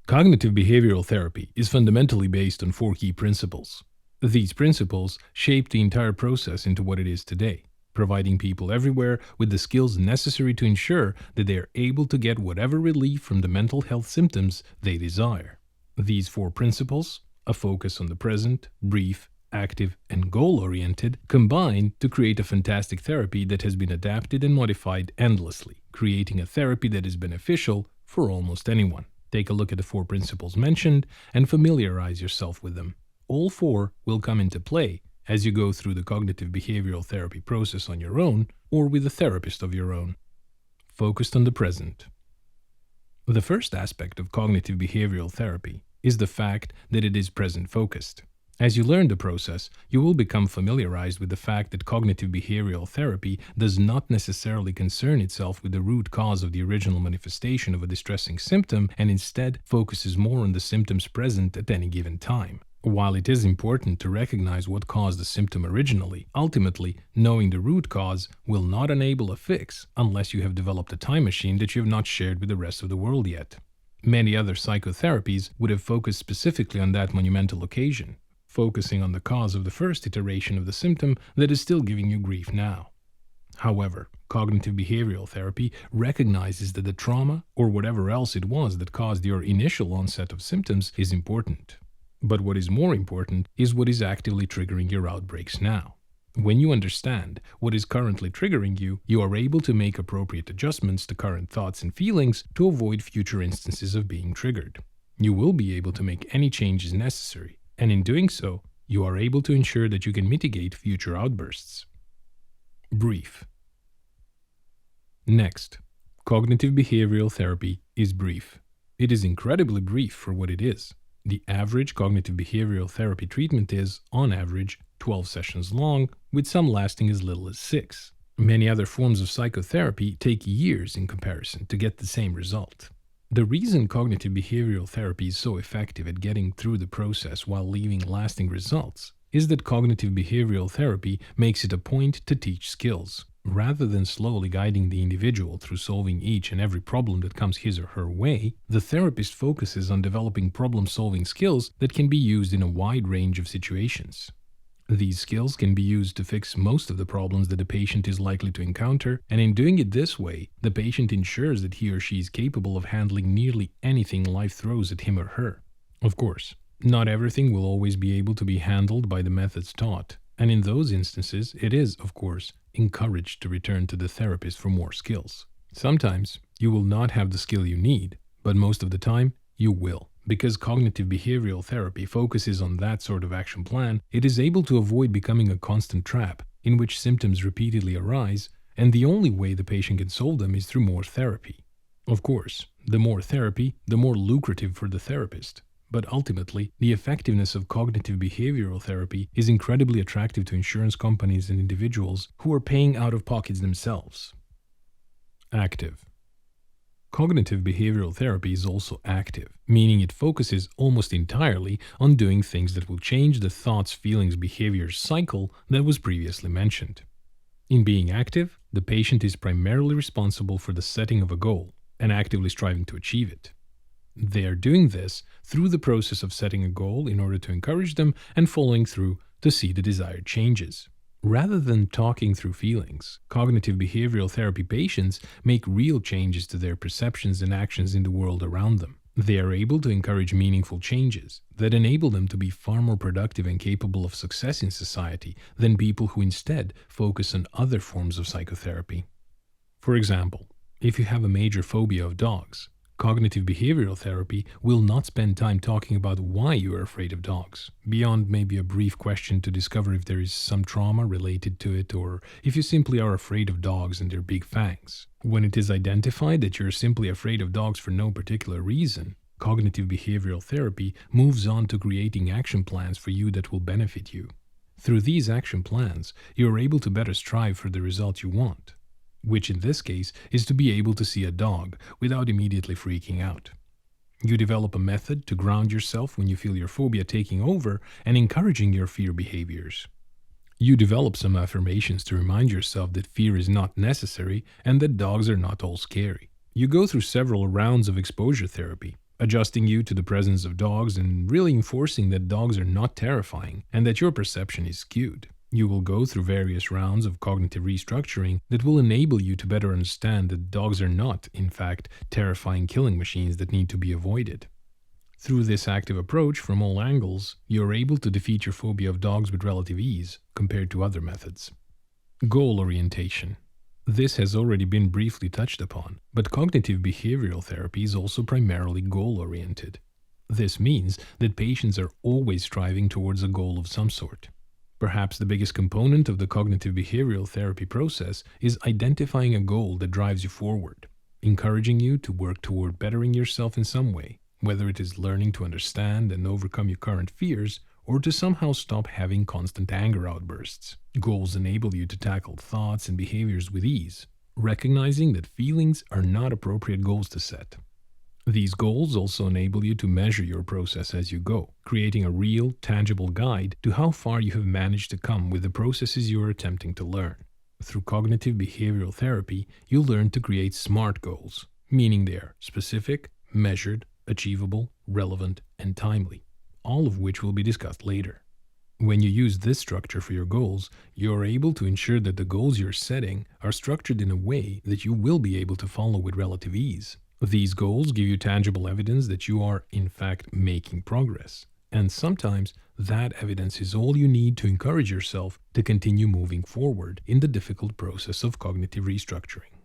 Cognitive behavioral therapy is fundamentally based on 4 key principles. These principles shape the entire process into what it is today, providing people everywhere with the skills necessary to ensure that they are able to get whatever relief from the mental health symptoms they desire. These 4 principles, a focus on the present, brief, active, and goal-oriented, combine to create a fantastic therapy that has been adapted and modified endlessly, creating a therapy that is beneficial for almost anyone. Take a look at the 4 principles mentioned and familiarize yourself with them. All 4 will come into play as you go through the cognitive behavioral therapy process on your own or with a therapist of your own. Focused on the present. The first aspect of cognitive behavioral therapy is the fact that it is present-focused. As you learn the process, you will become familiarized with the fact that cognitive behavioral therapy does not necessarily concern itself with the root cause of the original manifestation of a distressing symptom and instead focuses more on the symptoms present at any given time. While it is important to recognize what caused the symptom originally, ultimately, knowing the root cause will not enable a fix unless you have developed a time machine that you have not shared with the rest of the world yet. Many other psychotherapies would have focused specifically on that monumental occasion, focusing on the cause of the first iteration of the symptom that is still giving you grief now. However, cognitive behavioral therapy recognizes that the trauma, or whatever else it was that caused your initial onset of symptoms, is important. But what is more important is what is actively triggering your outbreaks now. When you understand what is currently triggering you, you are able to make appropriate adjustments to current thoughts and feelings to avoid future instances of being triggered. You will be able to make any changes necessary, and in doing so, you are able to ensure that you can mitigate future outbursts. Brief. Next, cognitive behavioral therapy is brief. It is incredibly brief for what it is. The average cognitive behavioral therapy treatment is, on average, 12 sessions long, with some lasting as little as 6. Many other forms of psychotherapy take years in comparison to get the same result. The reason cognitive behavioral therapy is so effective at getting through the process while leaving lasting results is that cognitive behavioral therapy makes it a point to teach skills. Rather than slowly guiding the individual through solving each and every problem that comes his or her way, the therapist focuses on developing problem-solving skills that can be used in a wide range of situations. These skills can be used to fix most of the problems that a patient is likely to encounter, and in doing it this way, the patient ensures that he or she is capable of handling nearly anything life throws at him or her. Of course, not everything will always be able to be handled by the methods taught, and in those instances, it is, of course, encouraged to return to the therapist for more skills. Sometimes, you will not have the skill you need, but most of the time, you will. Because cognitive behavioral therapy focuses on that sort of action plan, it is able to avoid becoming a constant trap in which symptoms repeatedly arise, and the only way the patient can solve them is through more therapy. Of course, the more therapy, the more lucrative for the therapist. But ultimately, the effectiveness of cognitive behavioral therapy is incredibly attractive to insurance companies and individuals who are paying out of pockets themselves. Active. Cognitive behavioral therapy is also active, meaning it focuses almost entirely on doing things that will change the thoughts, feelings, behaviors cycle that was previously mentioned. In being active, the patient is primarily responsible for the setting of a goal and actively striving to achieve it. They are doing this through the process of setting a goal in order to encourage them and following through to see the desired changes. Rather than talking through feelings, cognitive behavioral therapy patients make real changes to their perceptions and actions in the world around them. They are able to encourage meaningful changes that enable them to be far more productive and capable of success in society than people who instead focus on other forms of psychotherapy. For example, if you have a major phobia of dogs, cognitive behavioral therapy will not spend time talking about why you are afraid of dogs, beyond maybe a brief question to discover if there is some trauma related to it or if you simply are afraid of dogs and their big fangs. When it is identified that you're simply afraid of dogs for no particular reason, cognitive behavioral therapy moves on to creating action plans for you that will benefit you. Through these action plans, you are able to better strive for the result you want, which in this case is to be able to see a dog without immediately freaking out. You develop a method to ground yourself when you feel your phobia taking over and encouraging your fear behaviors. You develop some affirmations to remind yourself that fear is not necessary and that dogs are not all scary. You go through several rounds of exposure therapy, adjusting you to the presence of dogs and really enforcing that dogs are not terrifying and that your perception is skewed. You will go through various rounds of cognitive restructuring that will enable you to better understand that dogs are not, in fact, terrifying killing machines that need to be avoided. Through this active approach from all angles, you are able to defeat your phobia of dogs with relative ease compared to other methods. Goal orientation. This has already been briefly touched upon, but cognitive behavioral therapy is also primarily goal-oriented. This means that patients are always striving towards a goal of some sort. Perhaps the biggest component of the cognitive behavioral therapy process is identifying a goal that drives you forward, encouraging you to work toward bettering yourself in some way, whether it is learning to understand and overcome your current fears or to somehow stop having constant anger outbursts. Goals enable you to tackle thoughts and behaviors with ease, recognizing that feelings are not appropriate goals to set. These goals also enable you to measure your process as you go, creating a real, tangible guide to how far you have managed to come with the processes you are attempting to learn. Through cognitive behavioral therapy, you learn to create SMART goals, meaning they are specific, measured, achievable, relevant, and timely, all of which will be discussed later. When you use this structure for your goals, you are able to ensure that the goals you're setting are structured in a way that you will be able to follow with relative ease. These goals give you tangible evidence that you are, in fact, making progress. And sometimes that evidence is all you need to encourage yourself to continue moving forward in the difficult process of cognitive restructuring.